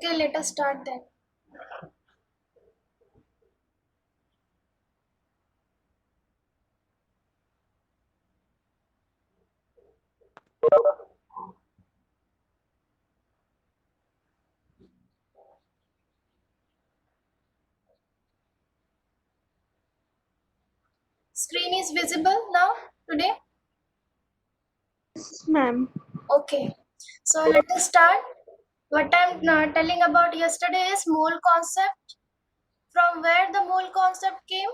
Okay, let us start then. Screen is visible now today? Ma'am. Okay. So let us start. What I'm telling about yesterday is mole concept. From where the mole concept came?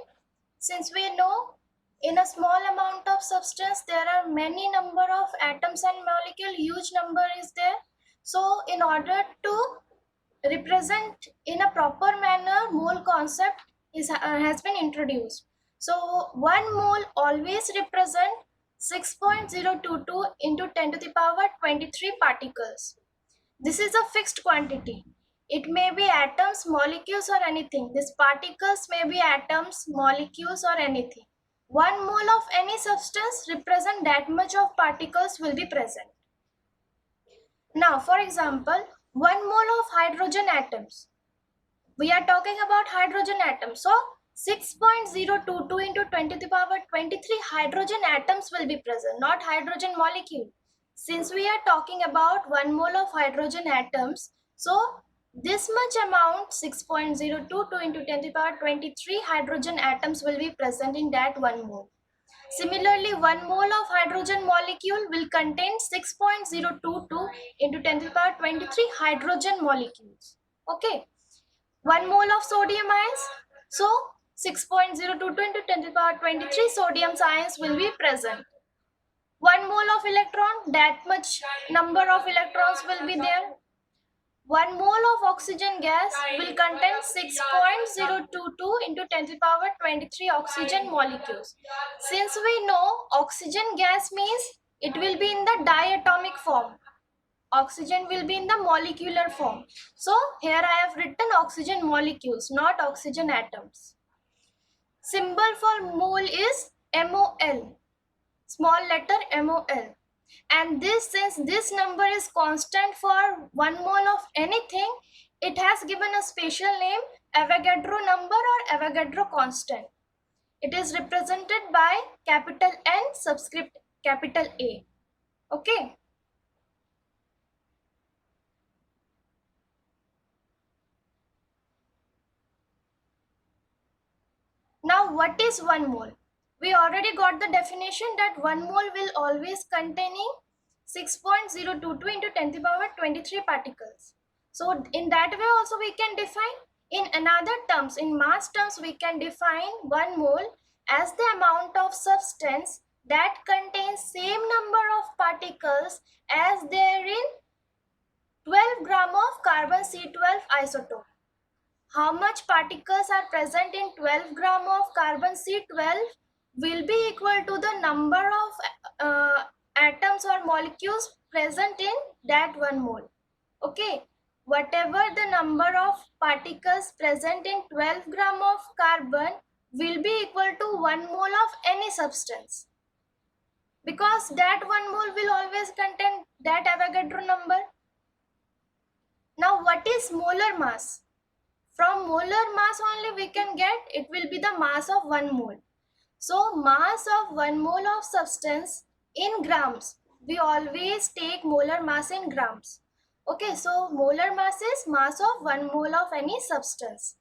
Since we know in a small amount of substance there are many number of atoms and molecule, huge number is there. So in order to represent in a proper manner, mole concept has been introduced. So 1 mole always represent 6.022 into 10 to the power 23 particles. This is a fixed quantity. It may be atoms, molecules or anything. These particles may be atoms, molecules or anything. 1 mole of any substance represent that much of particles will be present. Now, for example, 1 mole of hydrogen atoms. We are talking about hydrogen atoms. So, 6.022 into 10 to the power 23 hydrogen atoms will be present, not hydrogen molecule. Since we are talking about 1 mole of hydrogen atoms, so this much amount 6.022 into 10 to the power 23 hydrogen atoms will be present in that 1 mole. Similarly, 1 mole of hydrogen molecule will contain 6.022 into 10 to the power 23 hydrogen molecules. Okay. 1 mole of sodium ions. So 6.022 into 10 to the power 23 sodium ions will be present. 1 mole of electron, that much number of electrons will be there. 1 mole of oxygen gas will contain 6.022 into 10 to the power 23 oxygen molecules. Since we know oxygen gas means it will be in the diatomic form. Oxygen will be in the molecular form. So here I have written oxygen molecules, not oxygen atoms. Symbol for mole is MOL, small letter MOL. And this, since this number is constant for 1 mole of anything, it has given a special name Avogadro number or Avogadro constant. It is represented by capital N subscript capital A. Okay. Now, what is 1 mole? We already got the definition that 1 mole will always containing 6.022 into 10 to the power 23 particles. So, in that way also we can define. In another terms, in mass terms, we can define 1 mole as the amount of substance that contains same number of particles as there in 12 gram of carbon C12 isotope. How much particles are present in 12 gram of carbon C12 will be equal to the number of atoms or molecules present in that 1 mole. Okay, whatever the number of particles present in 12 gram of carbon will be equal to 1 mole of any substance, because that 1 mole will always contain that Avogadro number. Now, what is molar mass? From molar mass only we can get, it will be the mass of 1 mole. So mass of 1 mole of substance in grams. We always take molar mass in grams. Okay, so molar mass is mass of 1 mole of any substance.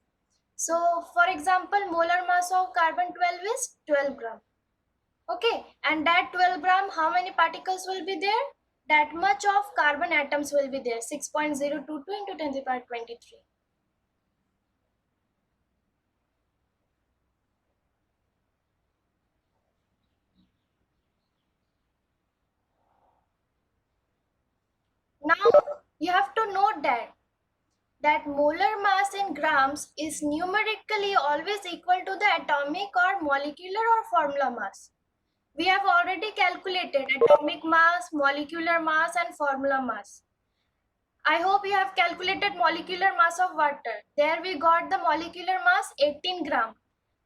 So for example, molar mass of carbon 12 is 12 gram. Okay, and that 12 gram, how many particles will be there? That much of carbon atoms will be there, 6.022 into 10 to the power 23. Now you have to note that molar mass in grams is numerically always equal to the atomic or molecular or formula mass. We have already calculated atomic mass, molecular mass and formula mass. I hope you have calculated molecular mass of water. There we got the molecular mass 18 gram.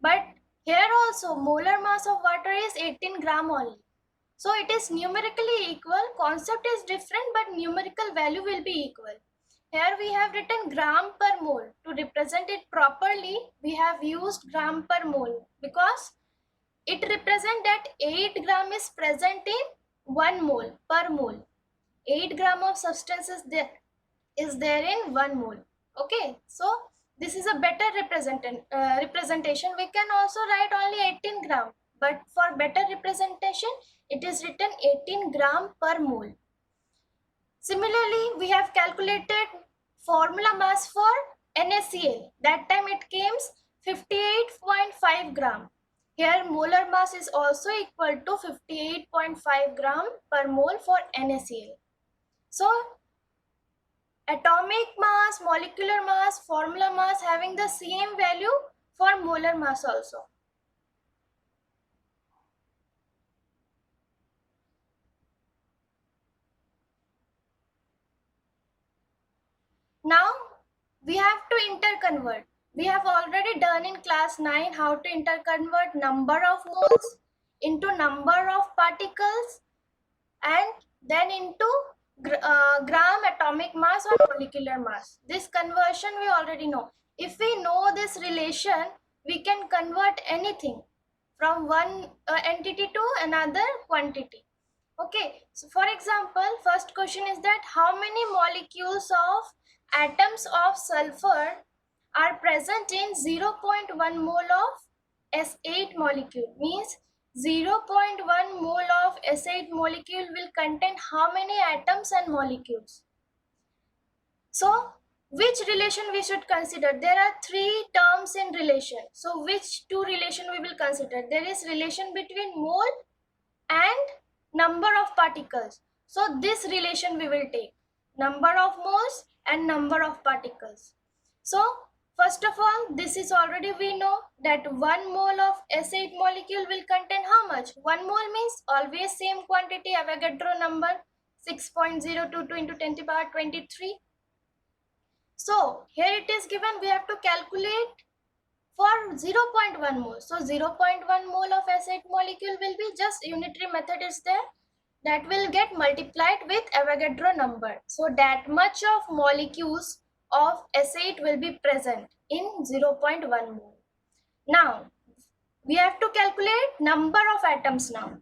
But here also molar mass of water is 18 gram only. So it is numerically equal. Concept is different but numerical value will be equal. Here we have written gram per mole. To represent it properly, we have used gram per mole because it represents that 8 gram is present in 1 mole per mole. 8 gram of substance is there in 1 mole. Okay, so this is a better representation. We can also write only 18 gram, but for better representation, it is written 18 gram per mole. Similarly, we have calculated formula mass for NaCl. That time it came 58.5 gram. Here molar mass is also equal to 58.5 gram per mole for NaCl. So atomic mass, molecular mass, formula mass having the same value for molar mass also. Now we have to interconvert. We have already done in class 9 how to interconvert number of moles into number of particles and then into gram atomic mass or molecular mass. This conversion we already know. If we know this relation, we can convert anything from one entity to another quantity. Okay, so for example, first question is that how many molecules of atoms of sulfur are present in 0.1 mole of S8 molecule? Means 0.1 mole of S8 molecule will contain how many atoms and molecules? So which relation we should consider? There are three terms in relation. So which two relation we will consider? There is relation between mole and number of particles. So this relation we will take, number of moles and number of particles. So first of all, this is already we know that 1 mole of S8 molecule will contain how much? 1 mole means always same quantity, Avogadro number 6.022 into 10 to the power 23. So here it is given, we have to calculate for 0.1 mole. So 0.1 mole of S8 molecule will be just unitary method is there, that will get multiplied with Avogadro number. So that much of molecules of S8 will be present in 0.1 mole. Now we have to calculate number of atoms now.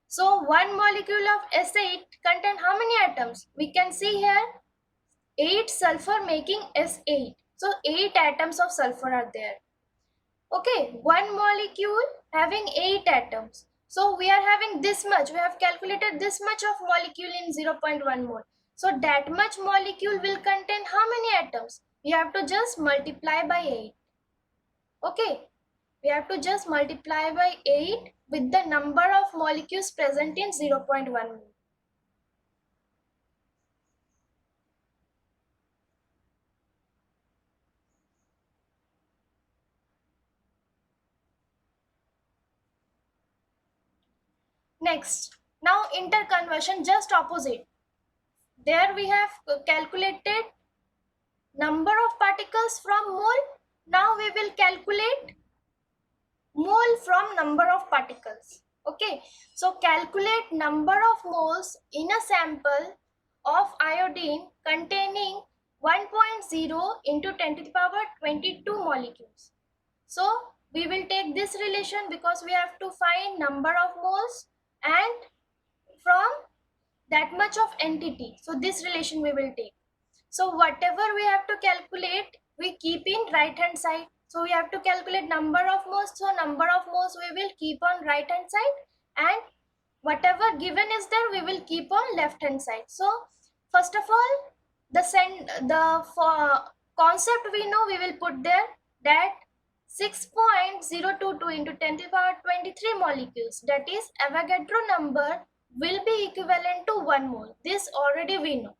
So one molecule of S8 contain how many atoms? We can see here 8 sulfur making S8. So 8 atoms of sulfur are there. Okay, one molecule having 8 atoms. So we are having this much. We have calculated this much of molecule in 0.1 mole. So that much molecule will contain how many atoms? We have to just multiply by 8. Okay, we have to just multiply by 8 with the number of molecules present in 0.1 mole. Next, now interconversion, just opposite. There we have calculated number of particles from mole. Now we will calculate mole from number of particles. Okay, so calculate number of moles in a sample of iodine containing 1.0 into 10 to the power 22 molecules. So we will take this relation because we have to find number of moles and from that much of entity. So this relation we will take. So whatever we have to calculate, we keep in right hand side. So we have to calculate number of moles. So number of moles we will keep on right hand side, and whatever given is there we will keep on left hand side. So first of all, the concept we know we will put there, that 6.022 into 10 to the power 23 molecules, that is Avogadro number, will be equivalent to 1 mole. This already we know.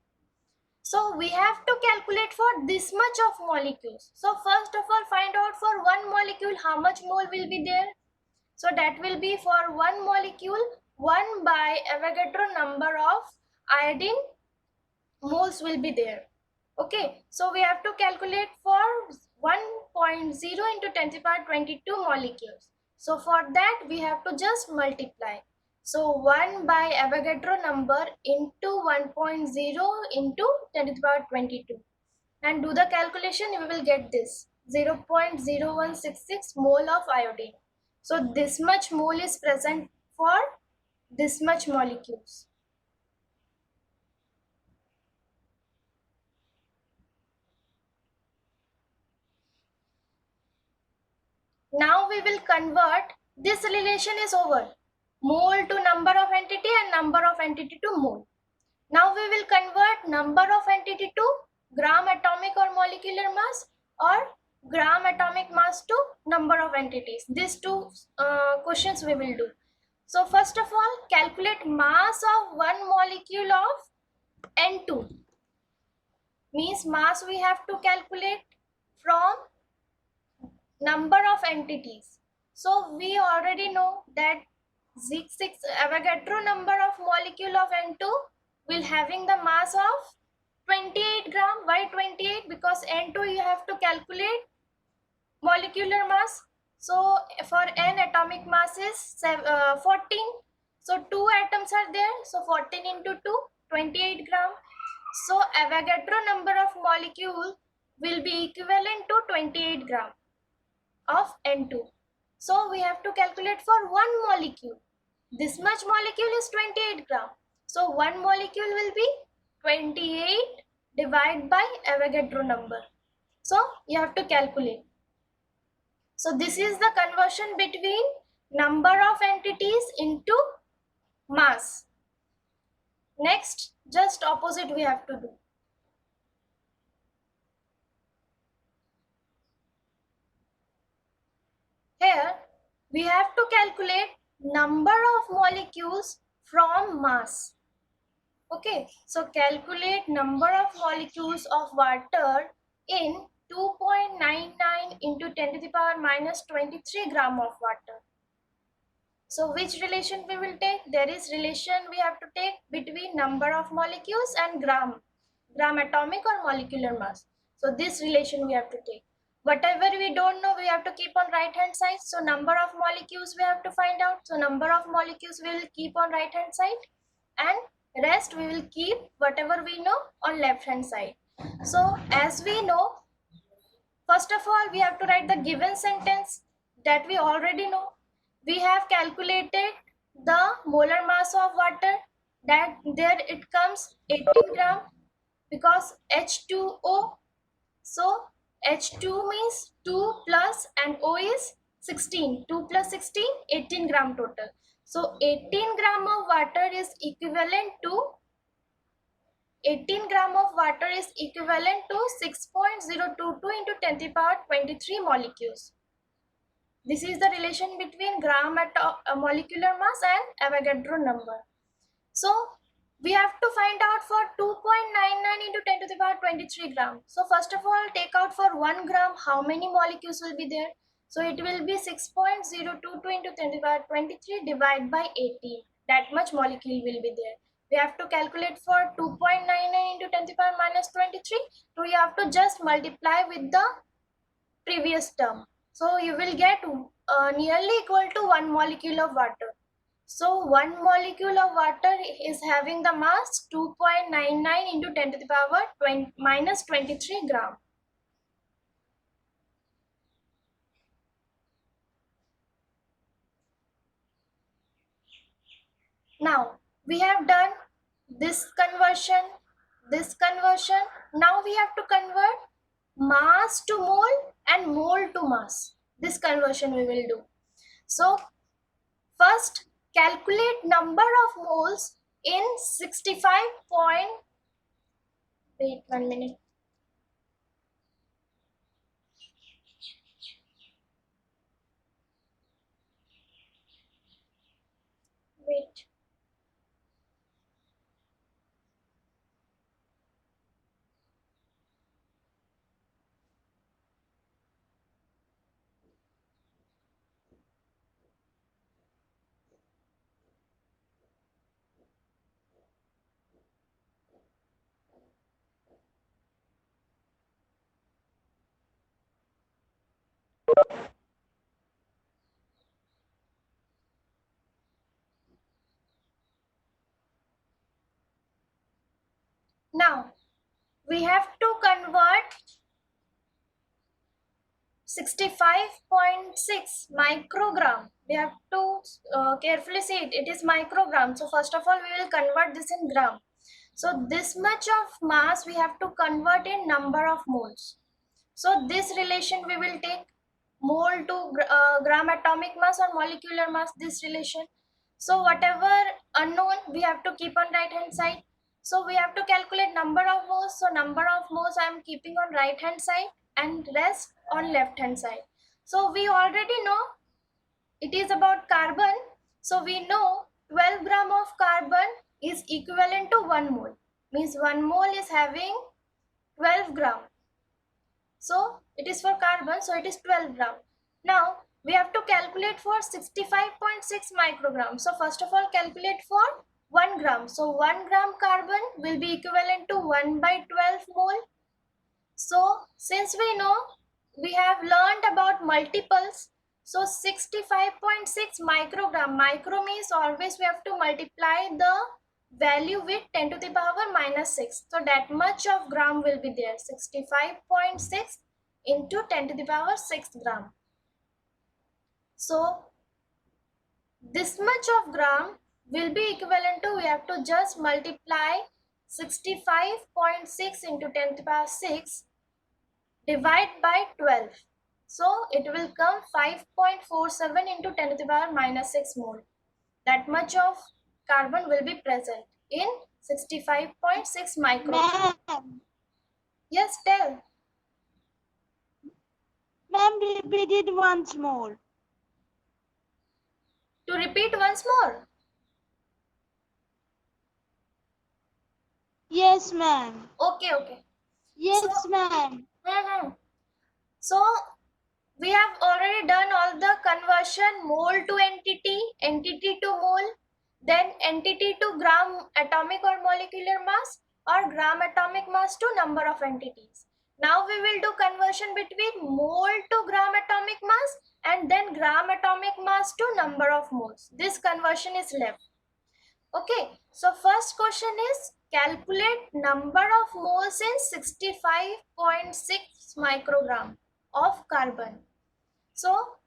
So we have to calculate for this much of molecules. So first of all, find out for one molecule how much mole will be there. So that will be for one molecule 1 by Avogadro number of iodine moles will be there. Okay, so we have to calculate for 1.0 into 10 to the power 22 molecules. So for that we have to just multiply. So 1 by Avogadro number into 1.0 into 10 to the power 22. and do the calculation, we will get this 0.0166 mole of iodine. So this much mole is present for this much molecules. Now we will convert, this relation is over. Mole to number of entity and number of entity to mole. Now we will convert number of entity to gram atomic or molecular mass, or gram atomic mass to number of entities. These two questions we will do. So first of all, calculate mass of one molecule of N2. Means mass we have to calculate from number of entities. So we already know that 6 Avogadro number of molecule of N2 will having the mass of 28 gram. Why 28? Because N2 you have to calculate molecular mass. So for N, atomic mass is 14. So 2 atoms are there. So 14 into 2, 28 gram. So Avogadro number of molecule will be equivalent to 28 gram of N2. So we have to calculate for one molecule. This much molecule is 28 gram. So one molecule will be 28 divided by Avogadro number. So you have to calculate. So this is the conversion between number of entities into mass. Next, just opposite we have to do. Here we have to calculate number of molecules from mass. Okay, so calculate number of molecules of water in 2.99 into 10 to the power minus 23 gram of water. So which relation we will take? There is relation we have to take between number of molecules and gram atomic or molecular mass. So this relation we have to take. Whatever we don't know, we have to keep on right hand side. So number of molecules we have to find out. So number of molecules we will keep on right hand side, and rest we will keep whatever we know on left hand side. So as we know, first of all, we have to write the given sentence that we already know. We have calculated the molar mass of water, that there it comes 18 gram because H2O. So H2 means 2 plus and O is 16. 2 plus 16, 18 gram total. So 18 gram of water is equivalent to 18 gram of water is equivalent to 6.022 into 10 to the power 23 molecules. This is the relation between molecular mass and Avogadro number. So we have to find out for 2.99 into 10 to the power 23 gram. So first of all, take out for 1 gram how many molecules will be there. So it will be 6.022 into 10 to the power 23 divided by 18. That much molecule will be there. We have to calculate for 2.99 into 10 to the power minus 23. So you have to just multiply with the previous term. So you will get nearly equal to 1 molecule of water. So 1 molecule of water is having the mass 2.99 into 10 to the power minus 23 gram. Now we have done this conversion. Now we have to convert mass to mole and mole to mass. This conversion we will do. So first, calculate number of moles in 65 point. Wait 1 minute. Wait. Now we have to convert 65.6 microgram. We have to carefully see it. It is microgram. So first of all, we will convert this in gram. So this much of mass we have to convert in number of moles. So this relation we will take mole to gram atomic mass or molecular mass, this relation. So whatever unknown we have to keep on right hand side. So we have to calculate number of moles. So number of moles I am keeping on right hand side and rest on left hand side. So we already know it is about carbon. So we know 12 gram of carbon is equivalent to 1 mole. Means 1 mole is having 12 gram. So it is for carbon, so it is 12 gram. Now we have to calculate for 65.6 microgram. So first of all calculate for 1 gram. So 1 gram carbon will be equivalent to 1 by 12 mole. So since we know, we have learned about multiples. So 65.6 microgram. Micro means always we have to multiply the value with 10 to the power minus 6. So that much of gram will be there. 65.6 into 10 to the power 6 gram. So this much of gram will be equivalent to, we have to just multiply 65.6 into 10 to the power 6 divide by 12. So it will come 5.47 into 10 to the power minus 6 mole. That much of carbon will be present in 65.6 microgram. Ma'am, Yes, tell. ma'am, repeat it once more. To repeat once more. Yes, ma'am. Okay. Yes, So, ma'am. So we have already done all the conversion, mole to entity, entity to mole, then entity to gram atomic or molecular mass, or gram atomic mass to number of entities. Now we will do conversion between mole to gram atomic mass and then gram atomic mass to number of moles. This conversion is left. Okay, so first question is calculate number of moles in 65.6 microgram of carbon. So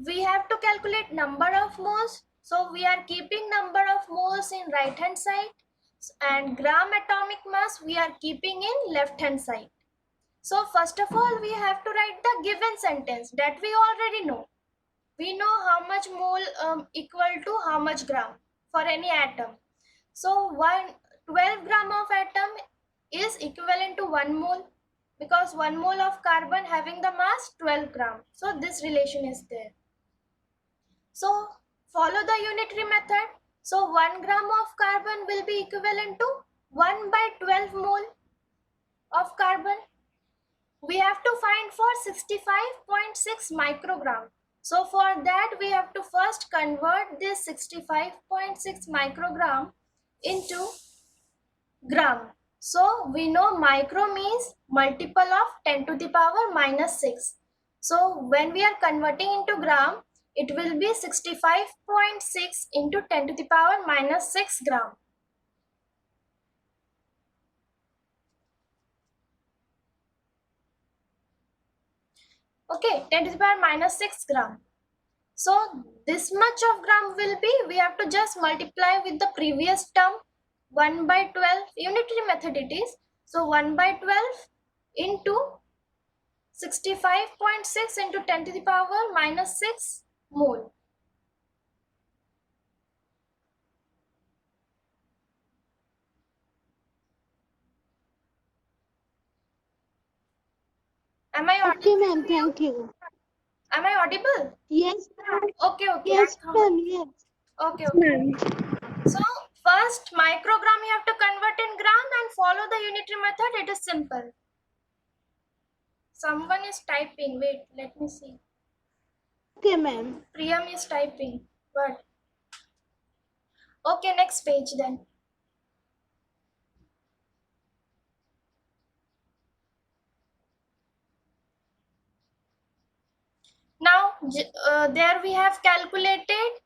we have to calculate number of moles. So we are keeping number of moles in right hand side and gram atomic mass we are keeping in left hand side. So first of all we have to write the given sentence that we already know. We know how much mole equal to how much gram for any atom. So 12 gram of atom is equivalent to 1 mole because 1 mole of carbon having the mass 12 gram. So this relation is there. So follow the unitary method. So 1 gram of carbon will be equivalent to 1 by 12 mole of carbon. We have to find for 65.6 microgram. So for that we have to first convert this 65.6 microgram into gram. So we know micro means multiple of 10 to the power minus 6. So when we are converting into gram, it will be 65.6 into 10 to the power minus 6 gram. Okay, 10 to the power minus 6 gram. So this much of gram will be, we have to just multiply with the previous term 1 by 12, unitary method it is. So 1 by 12 into 65.6 into 10 to the power minus 6 mole. Am I audible? Okay, ma'am. Thank you. Am I audible? Yes, ma'am. Okay. Yes, ma'am. Yes. Okay. So first microgram you have to convert in gram and follow the unitary method. It is simple. Someone is typing. Wait, let me see. Okay, ma'am. Priyam is typing. What? Okay, next page then. Now there we have calculated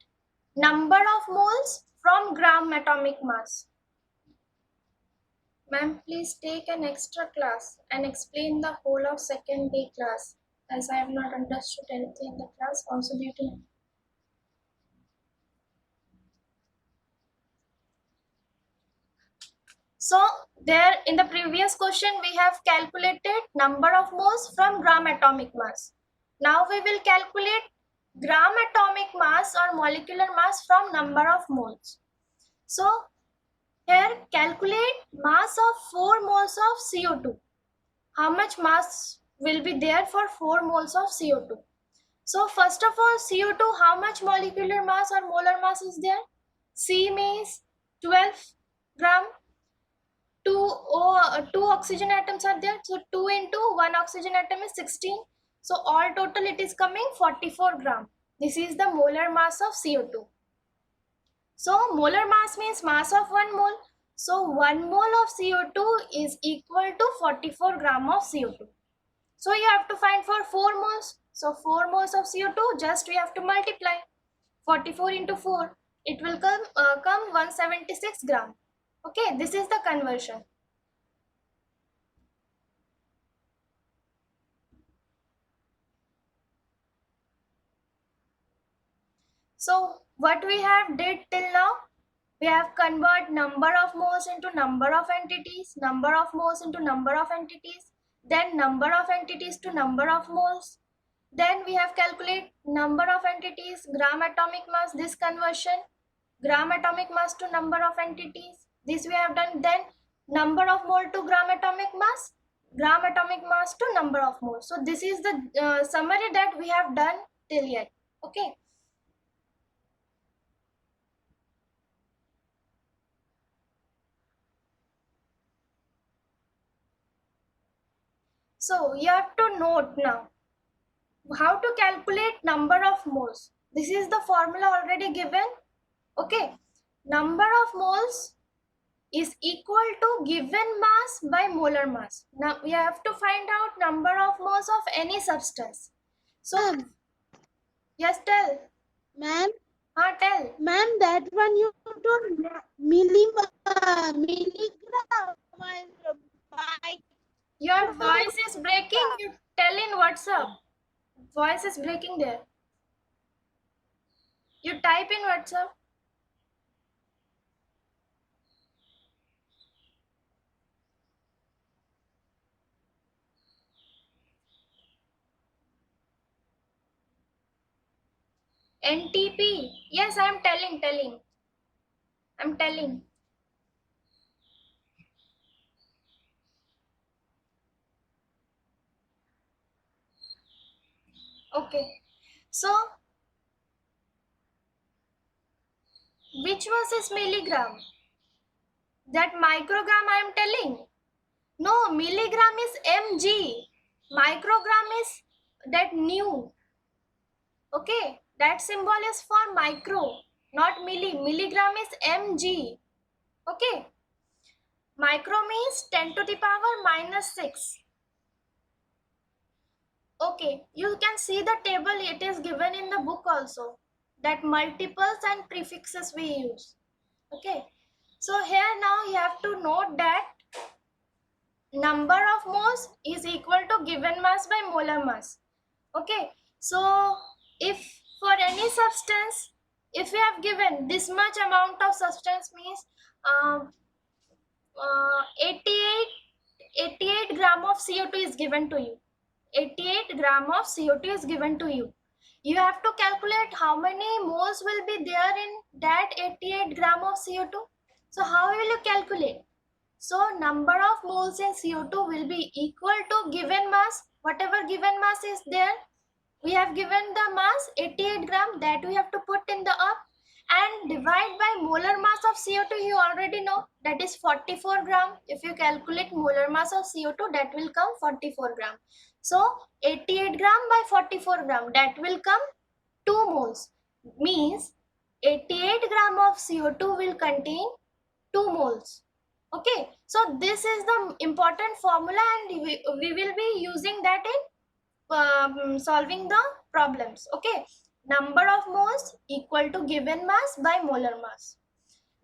number of moles from gram atomic mass. Ma'am, please take an extra class and explain the whole of second day class. as I have not understood anything in the class, also due to. So there in the previous question we have calculated number of moles from gram atomic mass. Now we will calculate gram atomic mass or molecular mass from number of moles. So here calculate mass of 4 moles of CO2. How much mass will be there for 4 moles of CO2? So first of all, CO2, how much molecular mass or molar mass is there? C means 12 gram. Two oxygen atoms are there. So 2 into 1 oxygen atom is 16. So all total it is coming 44 gram. This is the molar mass of CO2. So molar mass means mass of 1 mole. So 1 mole of CO2 is equal to 44 gram of CO2. So you have to find for 4 moles. So 4 moles of CO2, just we have to multiply 44 into 4. It will come 176 gram. Okay, this is the conversion. So what we have did till now, we have convert number of moles into number of entities, number of moles into number of entities, then number of entities to number of moles. Then we have calculate number of entities, gram atomic mass, this conversion, gram atomic mass to number of entities. This we have done. Then number of mole to gram atomic mass, gram atomic mass to number of moles. So this is the summary that we have done till yet. Okay. So you have to note now how to calculate number of moles. This is the formula already given. Okay. Number of moles is equal to given mass by molar mass. Now we have to find out number of moles of any substance. So Ma'am. yes, tell. Ma'am, Tell. ma'am, that one you told milligram and Your voice is microgram. breaking. You tell in WhatsApp. Voice is breaking there. You type in WhatsApp. NTP. Yes, I'm telling. I'm telling. Okay. So which was this milligram? That microgram I am telling. No, milligram is mg. Microgram is that new. Okay, that symbol is for micro, not milli. Milligram is mg. Okay, micro means 10 to the power minus 6. Okay, you can see the table, it is given in the book also, that multiples and prefixes we use. Okay, so here now you have to note that number of moles is equal to given mass by molar mass. Okay, so if for any substance, if we have given this much amount of substance means um, 88 gram of CO2 is given to you. 88 gram of CO2 is given to you. You have to calculate how many moles will be there in that 88 gram of CO2. So how will you calculate? So number of moles in CO2 will be equal to given mass. Whatever given mass is there, we have given the mass 88 gram, that we have to put in the up and divide by molar mass of CO2. You already know that is 44 gram. If you calculate molar mass of CO2, that will come 44 gram. So 88 gram by 44 gram, that will come 2 moles. Means 88 gram of CO2 will contain 2 moles. Okay, so this is the important formula and we will be using that in solving the problems. Okay, number of moles equal to given mass by molar mass.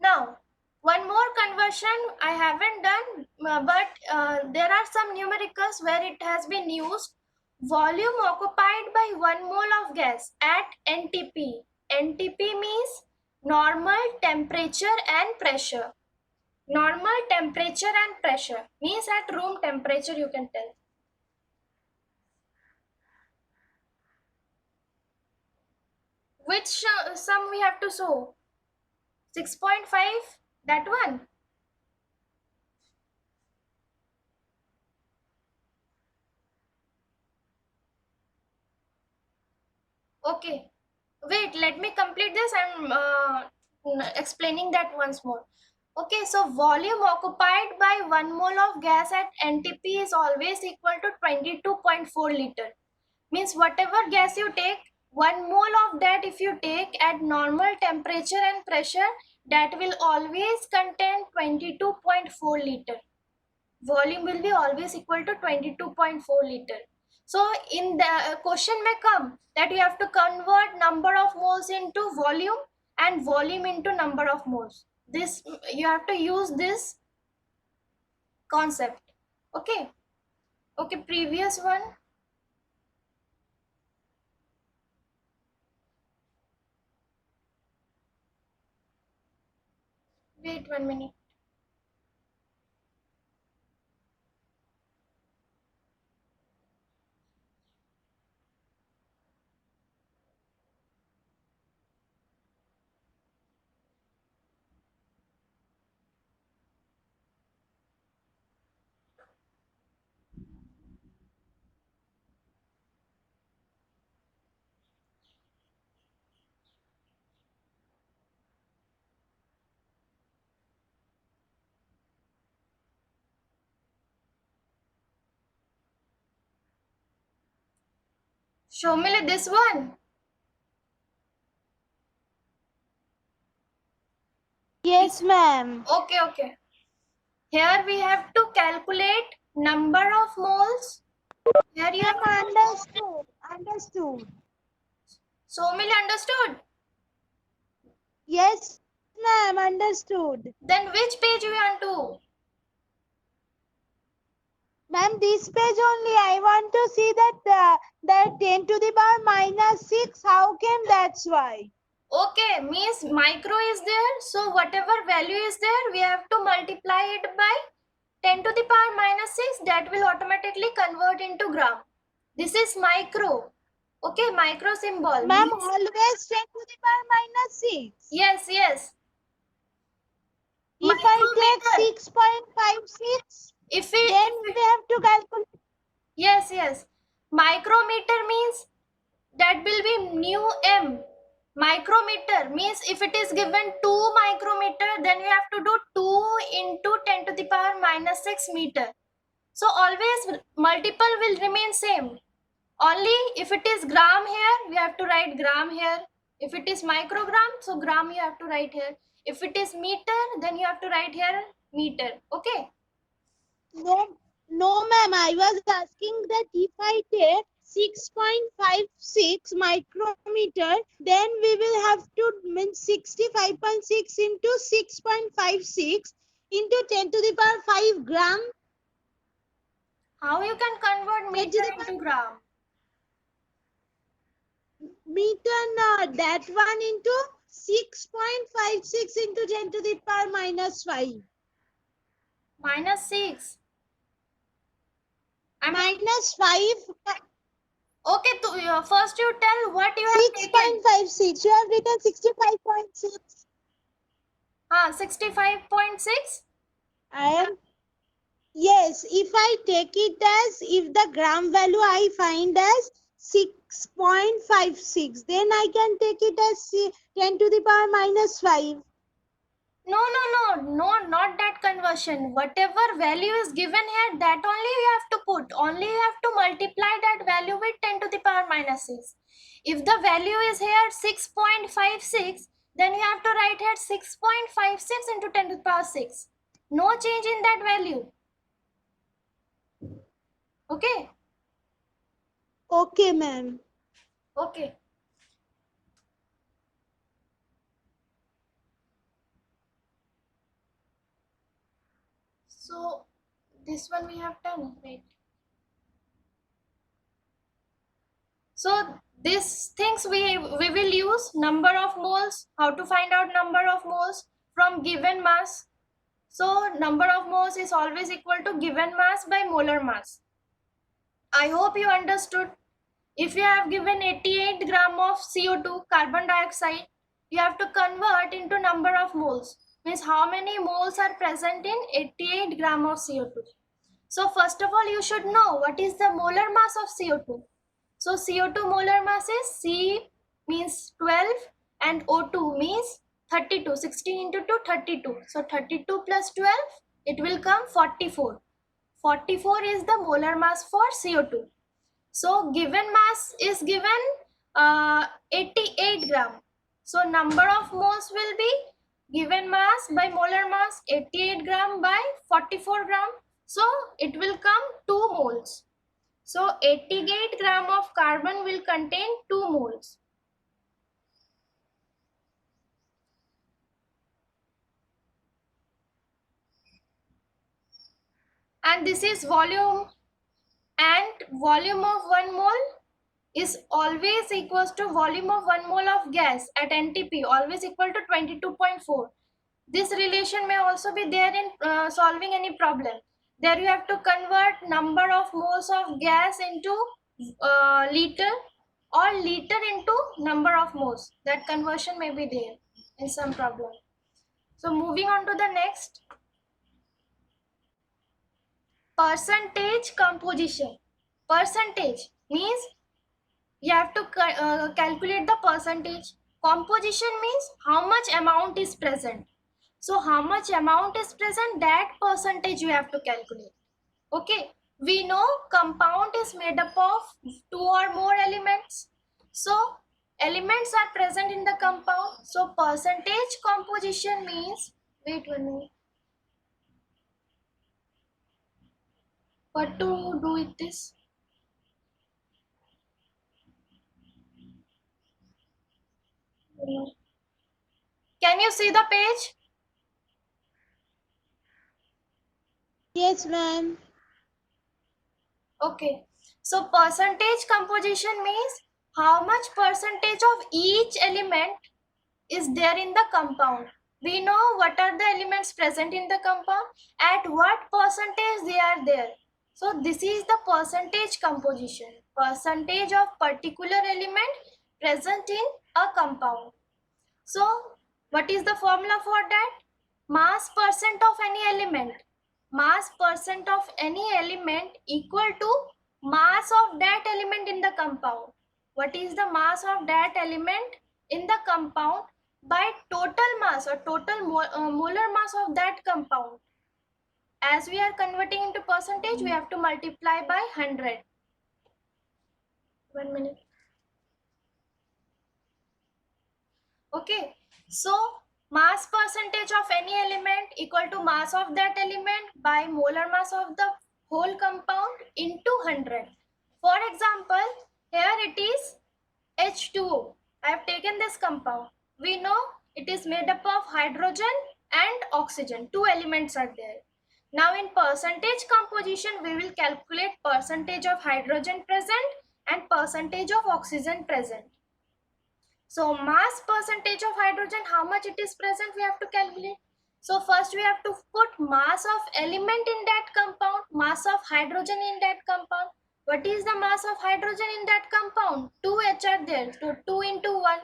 Now one more conversion I haven't done, but there are some numericals where it has been used. volume occupied by 1 mole of gas at NTP. NTP means normal temperature and pressure. Normal temperature and pressure means at room temperature, you can tell. Which sum we have to show? 6.5, that one. Okay, wait, let me complete this. I'm explaining that once more. Okay, so volume occupied by 1 mole of gas at NTP is always equal to 22.4 liter. Means whatever gas you take, 1 mole of that if you take at normal temperature and pressure, that will always contain 22.4 liter. Volume will be always equal to 22.4 liter. So in the question may come that you have to convert number of moles into volume and volume into number of moles. This you have to use this concept. Okay. Okay, previous one. Wait 1 minute. Show me this one. Yes, ma'am. Okay, okay. Here we have to calculate number of moles. Here you have Ma'am, to. understood. Understood. So many understood. Yes, ma'am, understood. Then which page we want to? Ma'am, this page only. I want to see that 10 to the power minus 6. How came? That's why. Okay, means micro is there. So whatever value is there, we have to multiply it by 10 to the power minus 6. That will automatically convert into gram. This is micro. Okay, micro symbol. Ma'am, Means, always 10 to the power minus 6. yes, yes. If I Micrometer. take 6.56, If we, then if we we have to calculate. yes, yes. Micrometer means that will be mu m. Micrometer means if it is given 2 micrometer, then you have to do 2 into 10 to the power minus 6 meter. So always multiple will remain same. Only if it is gram here, we have to write gram here. If it is microgram, so gram you have to write here. If it is meter, then you have to write here meter. Okay. No, no, ma'am. I was asking that if I take 6.56 micrometer, then we will have to mean 65.6 into 6.56 into 10 to the power 5 gram. How you can convert 10 to meter the power into gram? meter, no, that one into 6.56 into 10 to the power minus 5. Minus 6. I mean, Minus 5, okay, to, first you tell what you have taken. 6.56. You have written 65.6. 65.6. I am. Yes, if I take it as, if the gram value I find as 6.56, then I can take it as 10 to the power minus 5. No, not that conversion. Whatever value is given here, that only you have to put. Only you have to multiply that value with 10 to the power minus 6. If the value is here 6.56, then you have to write here 6.56 into 10 to the power 6. No change in that value. Okay? Okay, ma'am. Okay. So this one we have done. Wait. So these things we will use number of moles, how to find out number of moles from given mass. So number of moles is always equal to given mass by molar mass. I hope you understood. If you have given 88 gram of CO2 carbon dioxide, you have to convert into number of moles. Means how many moles are present in 88 gram of CO2. So first of all, you should know what is the molar mass of CO2. So CO2 molar mass is C means 12 and O2 means 32. 16 into 2, 32. So 32 plus 12, it will come 44. 44 is the molar mass for CO2. So given mass is given 88 gram. So number of moles will be given mass by molar mass 88 gram by 44 gram. So it will come 2 moles. So 88 gram of carbon will contain 2 moles. And this is volume, and volume of 1 mole is always equals to volume of 1 mole of gas at NTP, always equal to 22.4. This relation may also be there in solving any problem. There you have to convert number of moles of gas into liter, or liter into number of moles. That conversion may be there in some problem. So moving on to the next. Percentage composition. Percentage means you have to calculate the percentage. Composition means how much amount is present. So how much amount is present, that percentage you have to calculate. Okay, we know compound is made up of 2 or more elements. So elements are present in the compound. So percentage composition means, wait 1 minute. What to do with this? Can you see the page? Yes, ma'am. Okay. So percentage composition means how much percentage of each element is there in the compound. We know what are the elements present in the compound, at what percentage they are there. So this is the percentage composition. Percentage of particular element present in a compound. So what is the formula for that? Mass percent of any element. Mass percent of any element equal to mass of that element in the compound. What is the mass of that element in the compound by total mass or total molar mass of that compound. As we are converting into percentage, we have to multiply by 100. 1 minute. Okay, so mass percentage of any element equal to mass of that element by molar mass of the whole compound into 100. For example, here it is H2O. I have taken this compound. We know it is made up of hydrogen and oxygen. 2 elements are there. Now in percentage composition, we will calculate percentage of hydrogen present and percentage of oxygen present. So mass percentage of hydrogen, how much it is present, we have to calculate. So first we have to put mass of element in that compound, mass of hydrogen in that compound. What is the mass of hydrogen in that compound? 2H are there, so 2 into 1.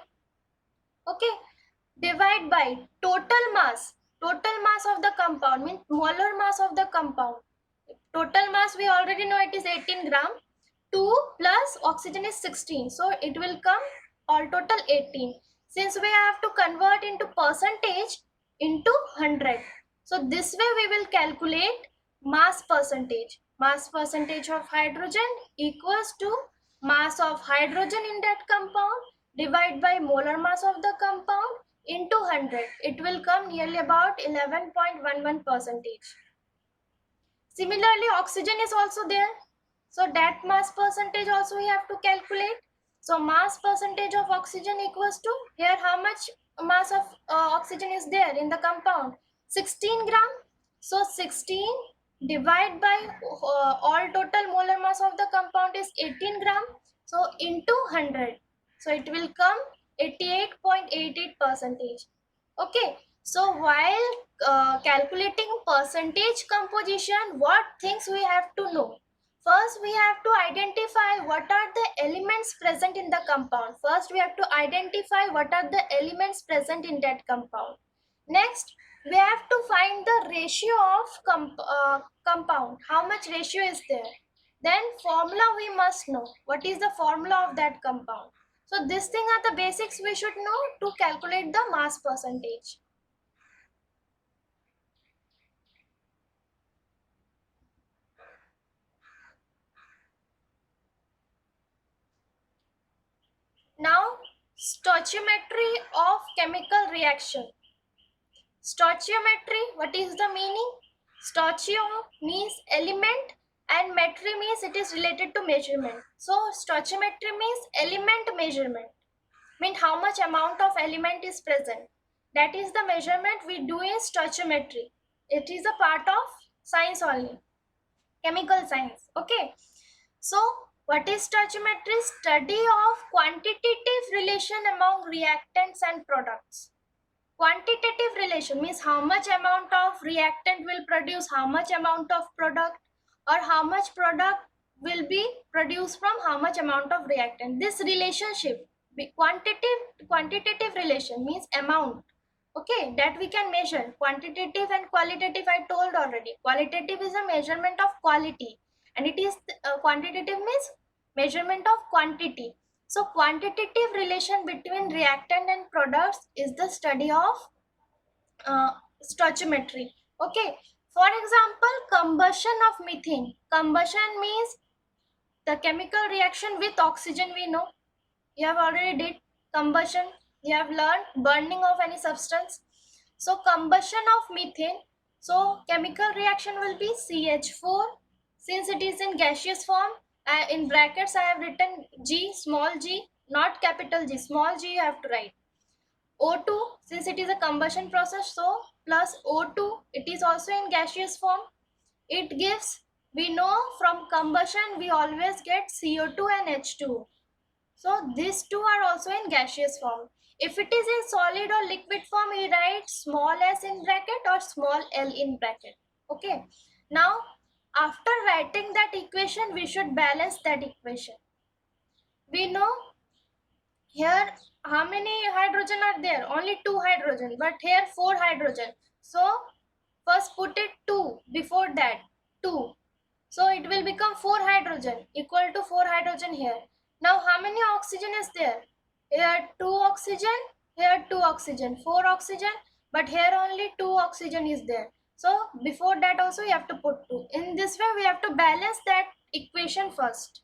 Okay, divide by total mass. Total mass of the compound means molar mass of the compound. Total mass we already know it is 18 gram. 2 plus oxygen is 16. So it will come all total 18. Since we have to convert into percentage into 100. So this way we will calculate mass percentage. Mass percentage of hydrogen equals to mass of hydrogen in that compound divided by molar mass of the compound into 100. It will come nearly about 11.11 percentage. Similarly, oxygen is also there. So that mass percentage also we have to calculate. So mass percentage of oxygen equals to, here how much mass of oxygen is there in the compound? 16 gram. So 16 divided by all total molar mass of the compound is 18 gram. So into 100. So it will come 88.88%. Okay. So while calculating percentage composition, what things we have to know? First, we have to identify what are the elements present in the compound. First, we have to identify what are the elements present in that compound. Next, we have to find the ratio of compound. How much ratio is there? Then formula we must know. What is the formula of that compound? So these things are the basics we should know to calculate the mass percentage. Now, stoichiometry of chemical reaction. Stoichiometry, what is the meaning? Stoichio means element and metry means it is related to measurement. So stoichiometry means element measurement. Mean how much amount of element is present. That is the measurement we do in stoichiometry. It is a part of science only. Chemical science. Okay. So what is stoichiometry? Study of quantitative relation among reactants and products. Quantitative relation means how much amount of reactant will produce how much amount of product, or how much product will be produced from how much amount of reactant. This relationship, quantitative relation means amount, okay, that we can measure. Quantitative and qualitative I told already. Qualitative is a measurement of quality, and it is quantitative means measurement of quantity. So quantitative relation between reactant and products is the study of stoichiometry. Okay. For example, combustion of methane. Combustion means the chemical reaction with oxygen. We know you have already did combustion. You have learned burning of any substance. So combustion of methane. So chemical reaction will be CH4. Since it is in gaseous form, in brackets I have written G, small g, not capital G, small g you have to write. O2, since it is a combustion process, so plus O2, it is also in gaseous form. It gives, we know from combustion we always get CO2 and H2. So these two are also in gaseous form. If it is in solid or liquid form, we write small s in bracket or small l in bracket. Okay. Now, after writing that equation, we should balance that equation. We know here how many hydrogen are there? Only two hydrogen, but here four hydrogen. So first put it 2 before that 2. So it will become 4 hydrogen equal to 4 hydrogen here. Now how many oxygen is there? Here 2 oxygen, here 2 oxygen, 4 oxygen, but here only 2 oxygen is there. So before that also you have to put 2. In this way we have to balance that equation first.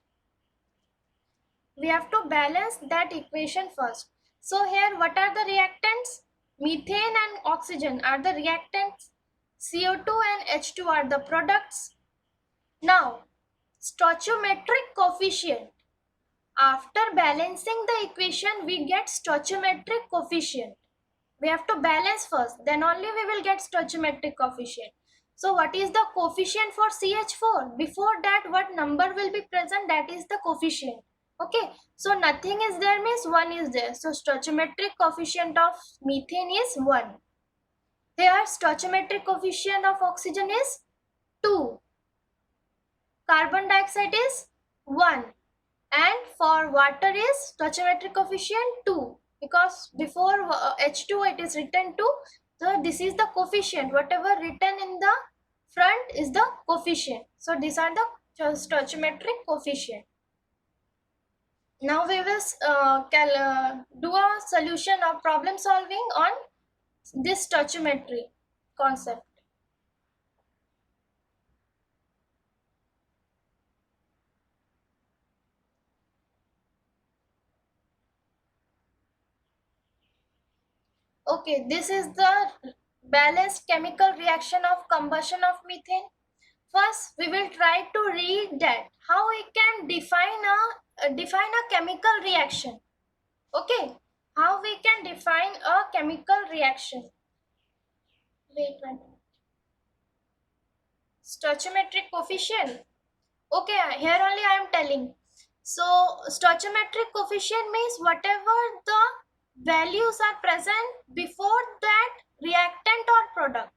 We have to balance that equation first. So here what are the reactants? Methane and oxygen are the reactants. CO2 and H2 are the products. Now, stoichiometric coefficient. After balancing the equation, we get stoichiometric coefficient. We have to balance first, then only we will get stoichiometric coefficient. So what is the coefficient for CH4? Before that, what number will be present? That is the coefficient. Okay, so nothing is there means 1 is there. So stoichiometric coefficient of methane is 1. Here stoichiometric coefficient of oxygen is 2. Carbon dioxide is 1. And for water is stoichiometric coefficient 2. Because before H2 it is written 2. So this is the coefficient. Whatever written in the front is the coefficient. So these are the stoichiometric coefficient. Now we will do a solution of problem solving on this stoichiometry concept. Okay, this is the balanced chemical reaction of combustion of methane. First, we will try to read that how we can define a chemical reaction. Okay, how we can define a chemical reaction. Wait one minute. Stoichiometric coefficient. Okay, here only I am telling. So stoichiometric coefficient means whatever the values are present before that reactant or product.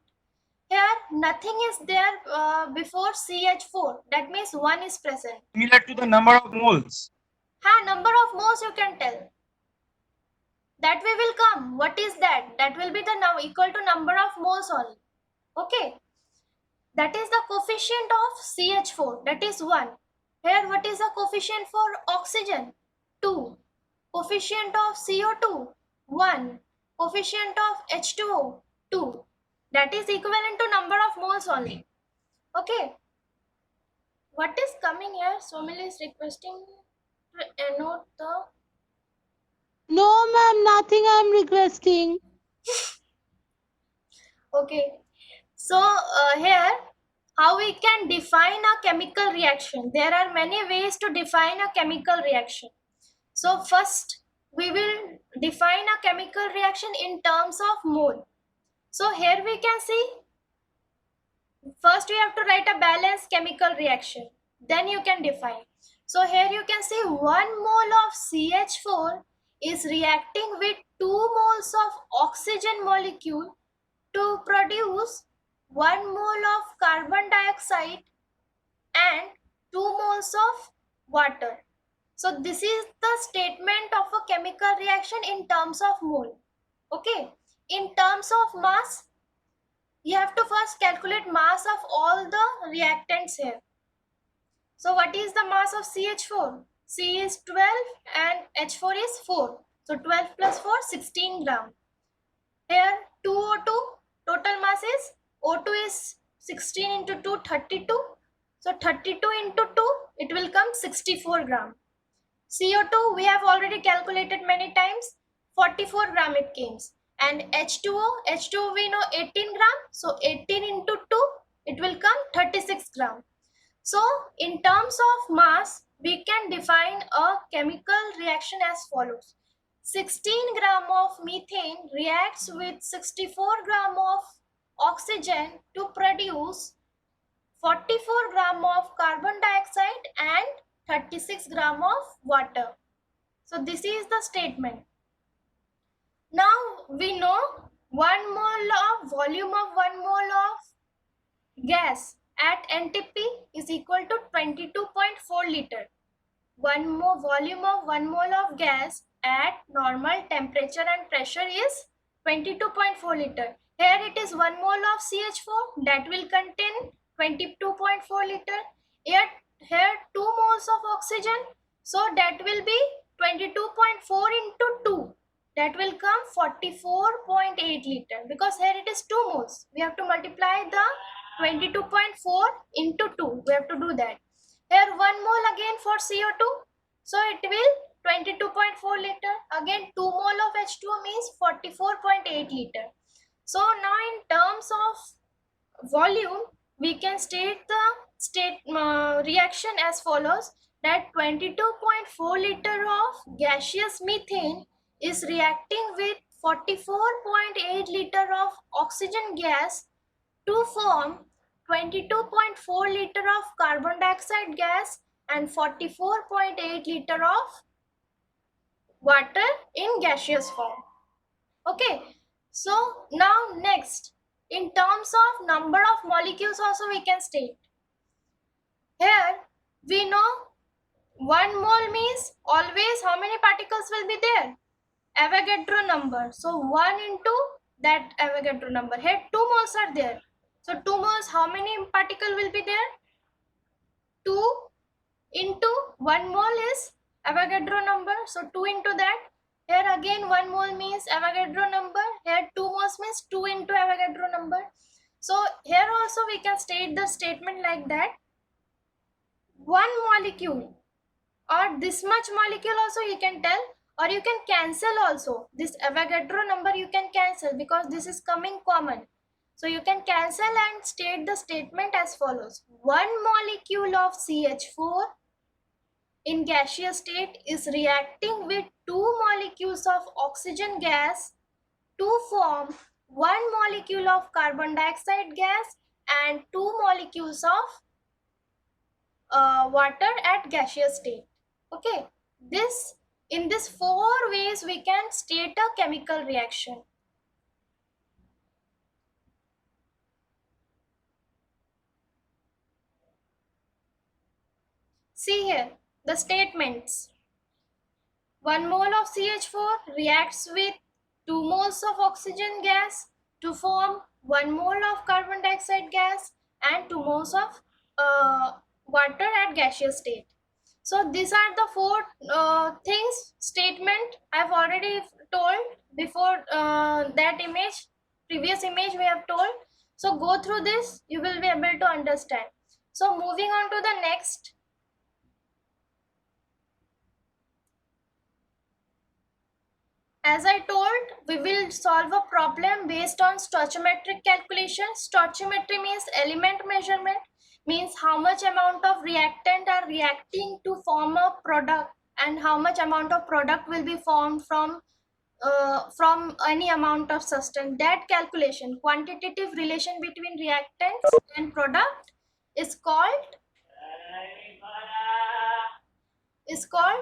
Here nothing is there before CH4. That means 1 is present. Similar to the number of moles. Number of moles you can tell. That way will come. What is that? That will be the now equal to number of moles only. Okay. That is the coefficient of CH4. That is 1. Here what is the coefficient for oxygen? 2. Coefficient of CO2? 1. Coefficient of H2O? 2. That is equivalent to number of moles only. Okay. What is coming here? Somil is requesting to annote the... No, ma'am, nothing I'm requesting. Okay. So here how we can define a chemical reaction. There are many ways to define a chemical reaction. So first we will define a chemical reaction in terms of mole. So here we can see, first we have to write a balanced chemical reaction. Then you can define. So here you can see 1 mole of CH4 is reacting with 2 moles of oxygen molecule to produce 1 mole of carbon dioxide and 2 moles of water. So this is the statement of a chemical reaction in terms of mole. Okay. In terms of mass, you have to first calculate mass of all the reactants here. So what is the mass of CH4? C is 12 and H4 is 4. So 12 plus 4, 16 gram. Here 2O2, total mass is O2 is 16 into 2, 32. So 32 into 2, it will come 64 gram. CO2 we have already calculated many times, 44 gram it comes. And H2O we know 18 gram. So 18 into 2, it will come 36 gram. So in terms of mass, we can define a chemical reaction as follows. 16 gram of methane reacts with 64 gram of oxygen to produce 44 gram of carbon dioxide and 36 gram of water. So this is the statement. Now we know 1 mole of volume of 1 mole of gas at NTP is equal to 22.4 liter. One more volume of 1 mole of gas at normal temperature and pressure is 22.4 liter. Here it is 1 mole of CH4 that will contain 22.4 liter. Here 2 moles of oxygen. So that will be 22.4 into 2. That will come 44.8 liter because here it is 2 moles. We have to multiply the 22.4 into 2. We have to do that. Here 1 mole again for CO2. So it will 22.4 liter. Again 2 mole of H2O means 44.8 liter. So now in terms of volume, we can state the reaction as follows, that 22.4 liter of gaseous methane is reacting with 44.8 liter of oxygen gas to form 22.4 liter of carbon dioxide gas and 44.8 liter of water in gaseous form. Okay, so now next, in terms of number of molecules also we can state. Here we know 1 mole means always how many particles will be there? Avogadro number. So 1 into that Avogadro number. Here 2 moles are there. So 2 moles, how many particle will be there? 2 into 1 mole is Avogadro number. So 2 into that. Here again 1 mole means Avogadro number. Here 2 moles means 2 into Avogadro number. So here also we can state the statement like that. 1 molecule or this much molecule also you can tell, or you can cancel also. This Avogadro number you can cancel because this is coming common. So you can cancel and state the statement as follows. 1 molecule of CH4 in gaseous state is reacting with 2 molecules of oxygen gas to form 1 molecule of carbon dioxide gas and 2 molecules of water at gaseous state. Okay, in this 4 ways we can state a chemical reaction. See here the statements. 1 mole of CH4 reacts with 2 moles of oxygen gas to form 1 mole of carbon dioxide gas and 2 moles of water at gaseous state. So these are the 4 things statement I've already told before that image, previous image we have told. So go through this, you will be able to understand. So moving on to the next. As I told, we will solve a problem based on stoichiometric calculation. Stoichiometry means element measurement, means how much amount of reactant are reacting to form a product and how much amount of product will be formed from any amount of substance. That calculation, quantitative relation between reactants and product is called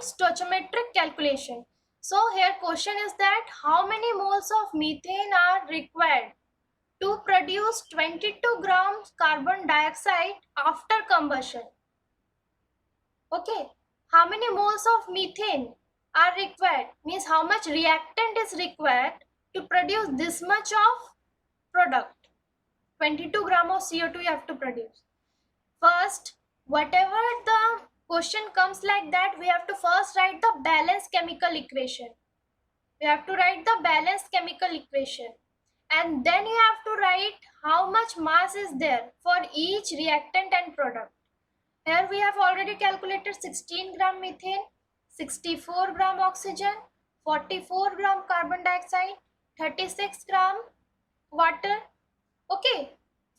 stoichiometric calculation. So here question is that how many moles of methane are required to produce 22 grams carbon dioxide after combustion? Okay, how many moles of methane are required means how much reactant is required to produce this much of product. 22 gram of CO2 you have to produce. First, whatever the question comes like that, we have to first write the balanced chemical equation. We have to write the balanced chemical equation. And then you have to write how much mass is there for each reactant and product. Here we have already calculated 16 gram methane, 64 gram oxygen, 44 gram carbon dioxide, 36 gram water. Okay,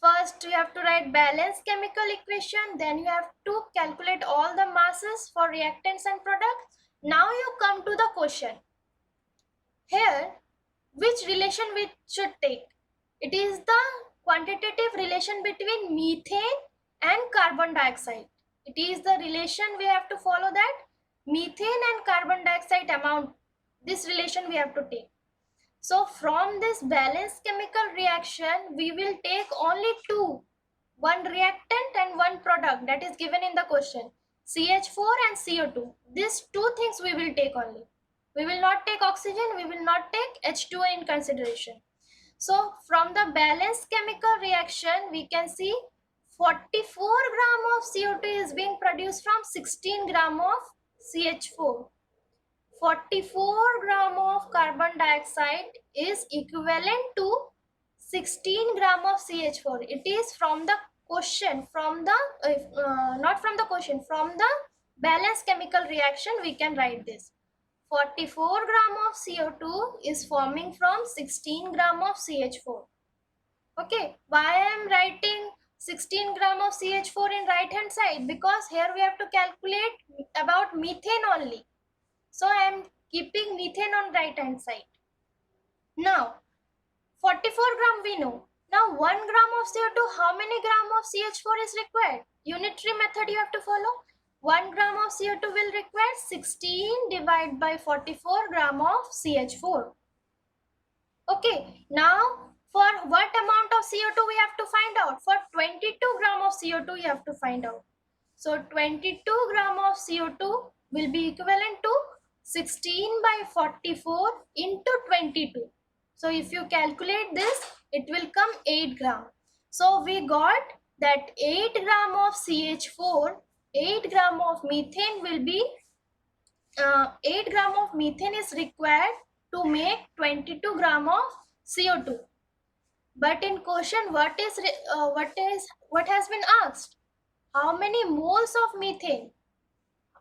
first you have to write balanced chemical equation, then you have to calculate all the masses for reactants and products. Now you come to the question. Here, which relation we should take? It is the quantitative relation between methane and carbon dioxide. It is the relation we have to follow, that methane and carbon dioxide amount. This relation we have to take. So from this balanced chemical reaction, we will take only two, one reactant and one product that is given in the question, CH4 and CO2. These two things we will take only. We will not take oxygen, we will not take H2O in consideration. So from the balanced chemical reaction, we can see 44 gram of CO2 is being produced from 16 gram of CH4. 44 gram of carbon dioxide is equivalent to 16 gram of CH4. It is from the question, from the not from the question, from the balanced chemical reaction we can write this. 44 gram of CO2 is forming from 16 gram of CH4. Okay, why I am writing 16 gram of CH4 in right hand side? Because here we have to calculate about methane only. So I am keeping methane on right hand side. Now 44 gram we know. Now 1 gram of CO2, how many gram of CH4 is required? Unitary method you have to follow. 1 gram of CO2 will require 16 divided by 44 gram of CH4. Okay, now for what amount of CO2 we have to find out? For 22 gram of CO2 you have to find out. So 22 gram of CO2 will be equivalent to 16 by 44 into 22. So if you calculate this, it will come 8 gram. So we got that 8 gram of CH4, 8 gram of methane will be 8 gram of methane is required to make 22 gram of CO2. But in question, what has been asked? How many moles of methane?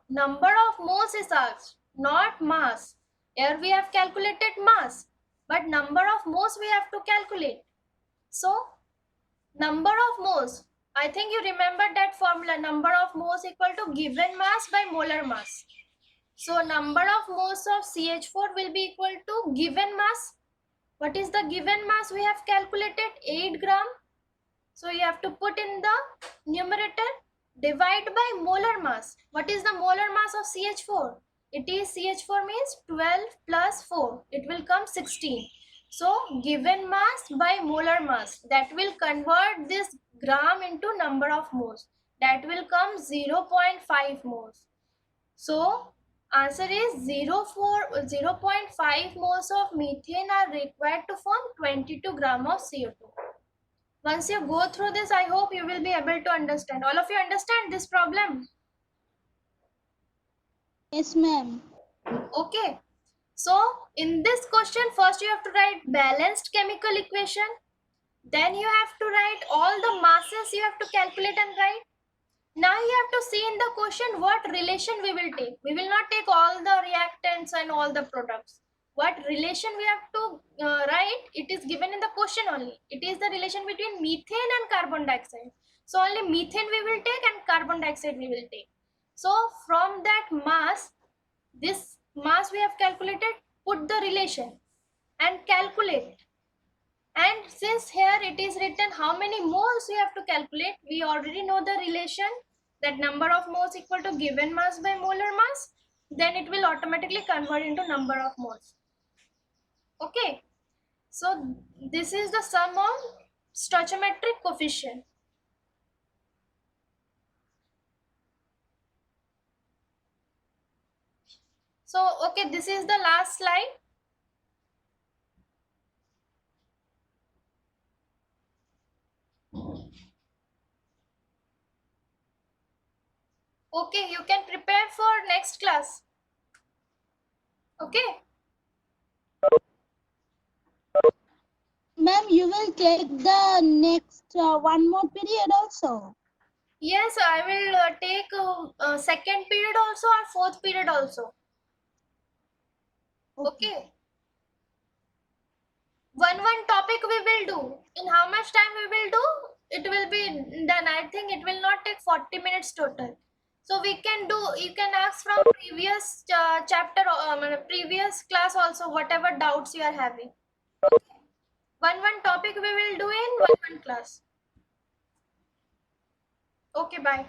Number of moles is asked, not mass. Here we have calculated mass, but number of moles we have to calculate. So number of moles, I think you remember that formula, number of moles equal to given mass by molar mass. So number of moles of CH4 will be equal to given mass. What is the given mass we have calculated? 8 gram. So you have to put in the numerator divide by molar mass. What is the molar mass of CH4? It is CH4 means 12 plus 4. It will come 16. So given mass by molar mass, that will convert this gram into number of moles. That will come 0.5 moles. So answer is 0.5 moles of methane are required to form 22 gram of CO2. Once you go through this, I hope you will be able to understand. All of you understand this problem? Yes, ma'am. Okay. So in this question, first you have to write balanced chemical equation. Then you have to write all the masses you have to calculate and write. Now you have to see in the question what relation we will take. We will not take all the reactants and all the products. What relation we have to write, it is given in the question only. It is the relation between methane and carbon dioxide. So only methane we will take and carbon dioxide we will take. So from that mass, this mass we have calculated, put the relation and calculate. And since here it is written how many moles you have to calculate, we already know the relation, that number of moles equal to given mass by molar mass, then it will automatically convert into number of moles. Okay, so this is the sum of stoichiometric coefficient. So okay, this is the last slide. Okay, you can prepare for next class. Okay. Ma'am, you will take the next one more period also. Yes, I will take second period also or fourth period also. Okay. One topic we will do. In how much time we will do? It will be done. I think it will not take 40 minutes total. So we can do, you can ask from previous chapter, previous class also, whatever doubts you are having. Okay. One topic we will do in one class. Okay, bye.